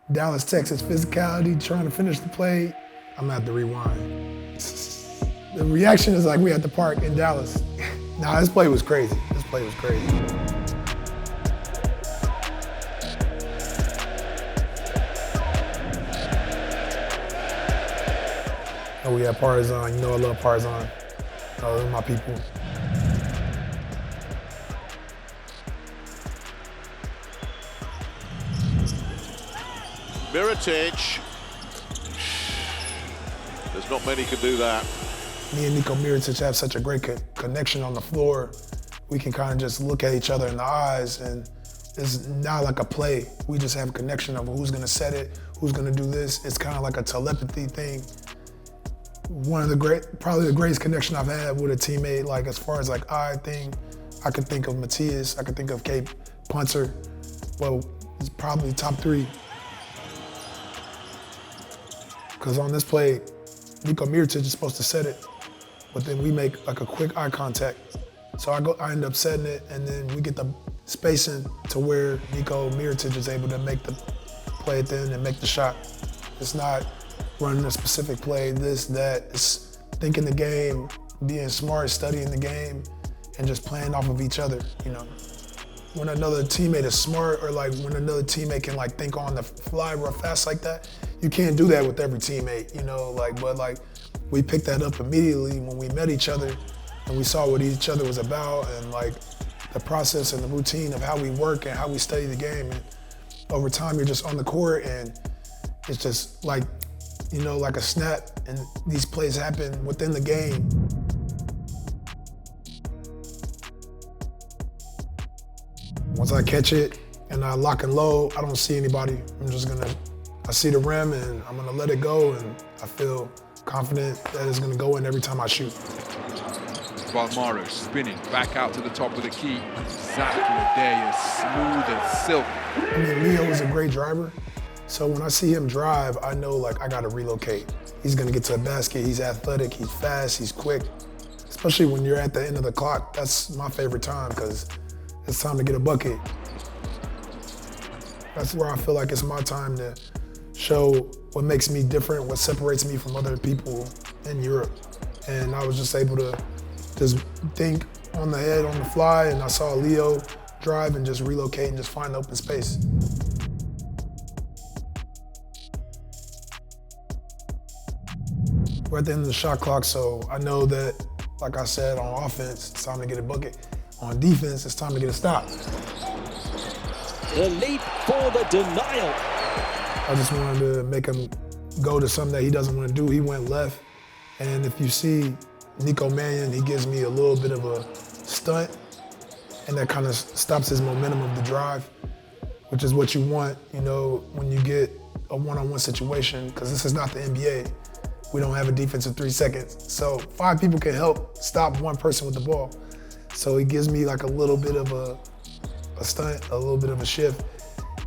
Dallas, Texas physicality, trying to finish the play. I'm gonna have to rewind. The reaction is like we at the park in Dallas. Nah, this play was crazy. This play was crazy. Oh, we have Partizan. You know I love Partizan. Oh, those are my people. Mirotic. There's not many can do that. Me and Nikola Mirotic have such a great connection on the floor. We can kind of just look at each other in the eyes, and it's not like a play. We just have a connection of who's gonna set it, who's gonna do this. It's kind of like a telepathy thing. One of the probably the greatest connection I've had with a teammate, like as far as like eye thing, I could think of Matthias, I could think of Cape Punter. Well, it's probably top 3. Because on this play, Nikola Mirotic is supposed to set it, but then we make like a quick eye contact. So I end up setting it, and then we get the spacing to where Nikola Mirotic is able to make the play at the end and make the shot. It's not running a specific play, this, that. It's thinking the game, being smart, studying the game, and just playing off of each other, you know. When another teammate is smart, or like when another teammate can like think on the fly real fast like that, you can't do that with every teammate, you know, but we picked that up immediately when we met each other and we saw what each other was about, and like the process and the routine of how we work and how we study the game. And over time, you're just on the court, and it's just like, you know, like a snap, and these plays happen within the game. Once I catch it and I lock and load, I don't see anybody. I see the rim and I'm gonna let it go, and I feel confident that it's gonna go in every time I shoot. While Maro spinning back out to the top of the key. Exactly, LeDay is smooth as silk. I mean, Leo is a great driver. So when I see him drive, I know like I gotta relocate. He's gonna get to a basket, he's athletic, he's fast, he's quick. Especially when you're at the end of the clock, that's my favorite time, because it's time to get a bucket. That's where I feel like it's my time to show what makes me different, what separates me from other people in Europe. And I was just able to just think on the head, on the fly, and I saw Leo drive and just relocate and just find open space. We're at the end of the shot clock, so I know that, like I said, on offense, it's time to get a bucket. On defense, it's time to get a stop. The leap for the denial. I just wanted to make him go to something that he doesn't want to do. He went left. And if you see Nico Mannion, he gives me a little bit of a stunt, and that kind of stops his momentum of the drive, which is what you want, you know, when you get a one-on-one situation, because this is not the NBA. We don't have a defense of 3 seconds. So 5 people can help stop one person with the ball. So he gives me like a little bit of a stunt, a little bit of a shift,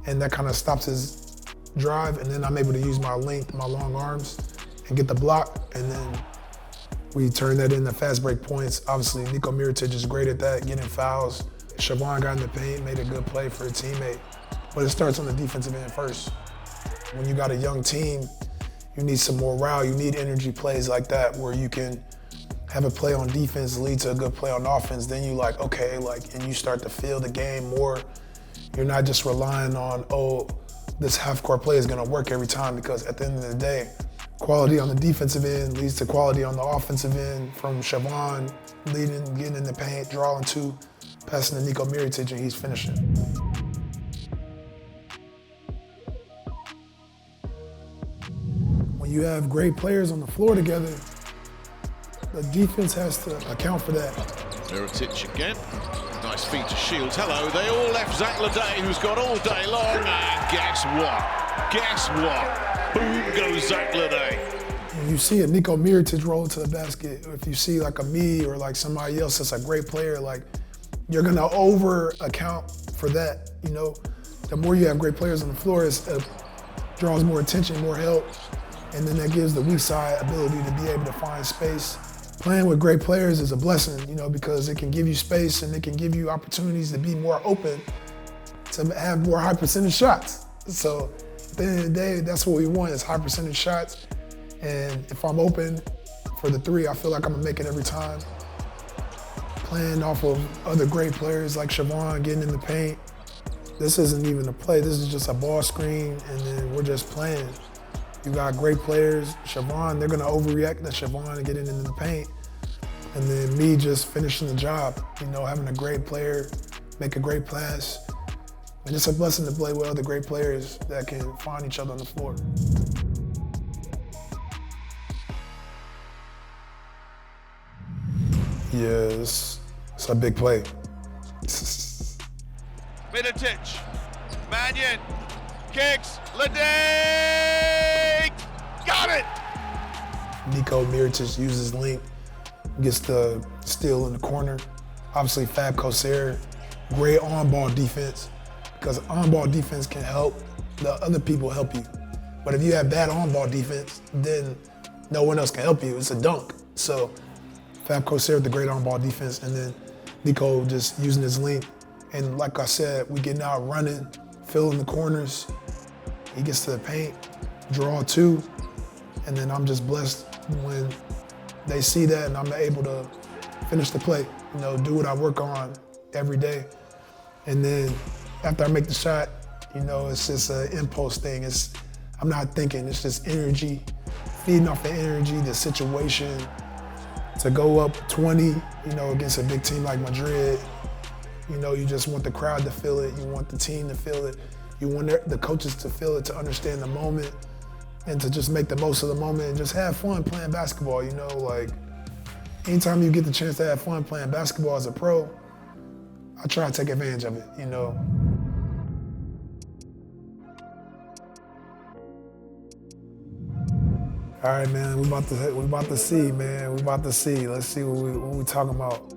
and that kind of stops his drive, and then I'm able to use my length, my long arms, and get the block, and then we turn that into fast break points. Obviously, Nikola Mirotic is great at that, getting fouls. Siobhan got in the paint, made a good play for a teammate, but it starts on the defensive end first. When you got a young team, you need some morale, you need energy plays like that where you can have a play on defense lead to a good play on offense. Then you like, okay, like, and you start to feel the game more. You're not just relying on, oh, this half-court play is gonna work every time, because at the end of the day, quality on the defensive end leads to quality on the offensive end, from Siobhan leading, getting in the paint, drawing 2, passing to Nikola Mirotic, and he's finishing. When you have great players on the floor together, the defense has to account for that. Mirotic again. Nice feed to Shields. Hello, they all left Zach LeDay, who's got all day long, and guess what? Guess what? Boom goes Zach LeDay. When you see a Nikola Mirotic roll to the basket, or if you see like a me or like somebody else that's a great player, like, you're gonna over account for that, you know? The more you have great players on the floor, it draws more attention, more help, and then that gives the weak side ability to be able to find space. Playing with great players is a blessing, you know, because it can give you space and it can give you opportunities to be more open, to have more high percentage shots. So At the end of the day, that's what we want, is high percentage shots. And if I'm open for the three, I feel like I'm gonna make it every time. Playing off of other great players like Siobhan, getting in the paint. This isn't even a play, this is just a ball screen, and then we're just playing. You got great players. Siobhan, they're gonna overreact to Siobhan and getting into the paint. And then me just finishing the job, you know, having a great player, make a great pass. And it's a blessing to play with other great players that can find each other on the floor. Yes, it's a big play. Mirotic, Mannion, kicks, LeDay, got it! Nikola Mirotic uses length, gets the steal in the corner. Obviously Fab Corsair, great on-ball defense, because on-ball defense can help the other people help you. But if you have bad on-ball defense, then no one else can help you. It's a dunk. So Fab Corsair with the great on-ball defense, and then Nico just using his length. And like I said, we getting out running, filling the corners. He gets to the paint, draw two, and then I'm just blessed when they see that and I'm able to finish the play, you know, do what I work on every day. And then after I make the shot, you know, it's just an impulse thing. I'm not thinking, it's just energy, feeding off the energy, the situation. To go up 20, you know, against a big team like Madrid, you know, you just want the crowd to feel it, you want the team to feel it, you want the coaches to feel it, to understand the moment, and to just make the most of the moment and just have fun playing basketball, you know, like, anytime you get the chance to have fun playing basketball as a pro, I try to take advantage of it, you know. All right, man, we about to see, man. We about to see. Let's see what we talking about.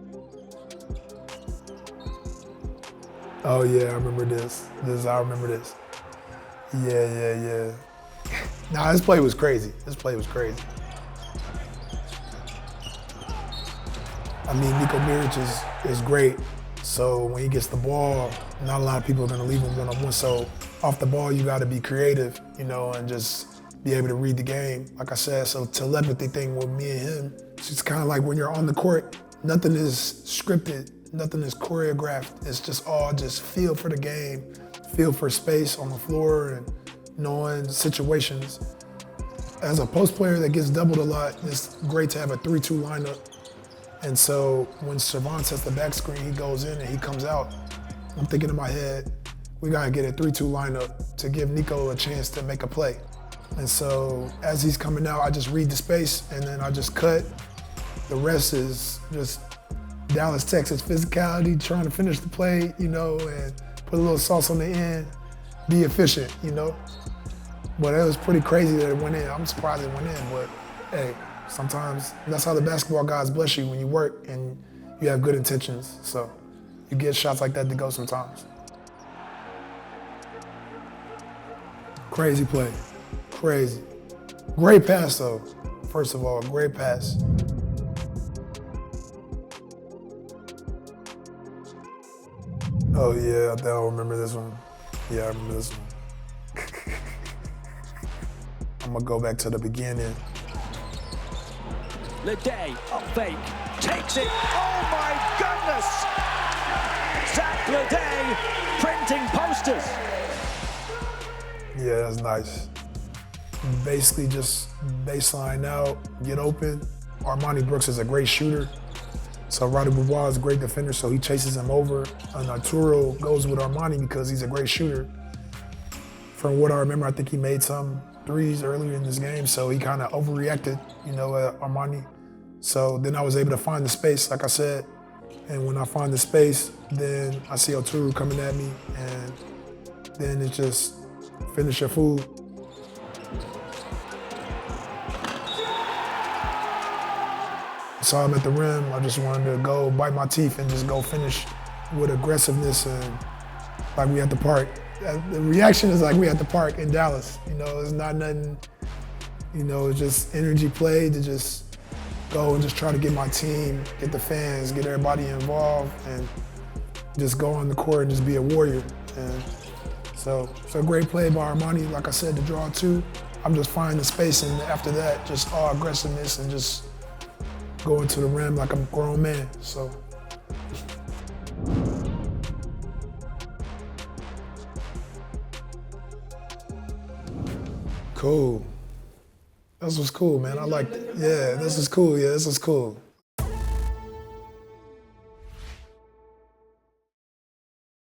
Oh yeah, I remember this. I remember this. Yeah. Nah, this play was crazy. I mean, Nikola Mirotic is great. So when he gets the ball, not a lot of people are gonna leave him one-on-one. So off the ball, you gotta be creative, you know, and just be able to read the game. Like I said, so telepathy thing with me and him, it's just kind of like when you're on the court, nothing is scripted, nothing is choreographed. It's just all just feel for the game, feel for space on the floor and knowing situations. As a post player that gets doubled a lot, it's great to have a 3-2 lineup. And so when Siobhan sets the back screen, he goes in and he comes out. I'm thinking in my head, we gotta get a 3-2 lineup to give Nico a chance to make a play. And so as he's coming out, I just read the space and then I just cut. The rest is just Dallas, Texas physicality, trying to finish the play, you know, and put a little sauce on the end, be efficient, you know. But it was pretty crazy that it went in. I'm surprised it went in, but hey, sometimes that's how the basketball guys bless you when you work and you have good intentions. So you get shots like that to go sometimes. Crazy play. Crazy. Great pass though. First of all, great pass. Oh yeah, I don't remember this one. Yeah, I remember this one. I'm gonna go back to the beginning. LeDay, up fake, takes it. Oh my goodness! Zach LeDay printing posters. Yeah, that's nice. Basically just baseline out, get open. Armani Brooks is a great shooter. So Roddy Boubois is a great defender, so he chases him over. And Arturo goes with Armani because he's a great shooter. From what I remember, I think he made some threes earlier in this game, so he kind of overreacted, you know, Armani. So then I was able to find the space, like I said. And when I find the space, then I see Arturo coming at me, and then it just finish your food. Saw him at the rim. I just wanted to go bite my teeth and just go finish with aggressiveness and like we at the park. The reaction is like we at the park in Dallas. You know, it's not nothing, you know, it's just energy play to just go and just try to get my team, get the fans, get everybody involved and just go on the court and just be a warrior. And So it's a great play by Armani. Like I said, to draw 2. I'm just finding the space, and after that, just all aggressiveness and just going to the rim like I'm a grown man. So. Cool. This was cool, man. I liked it. Yeah, this is cool. Yeah, this is cool.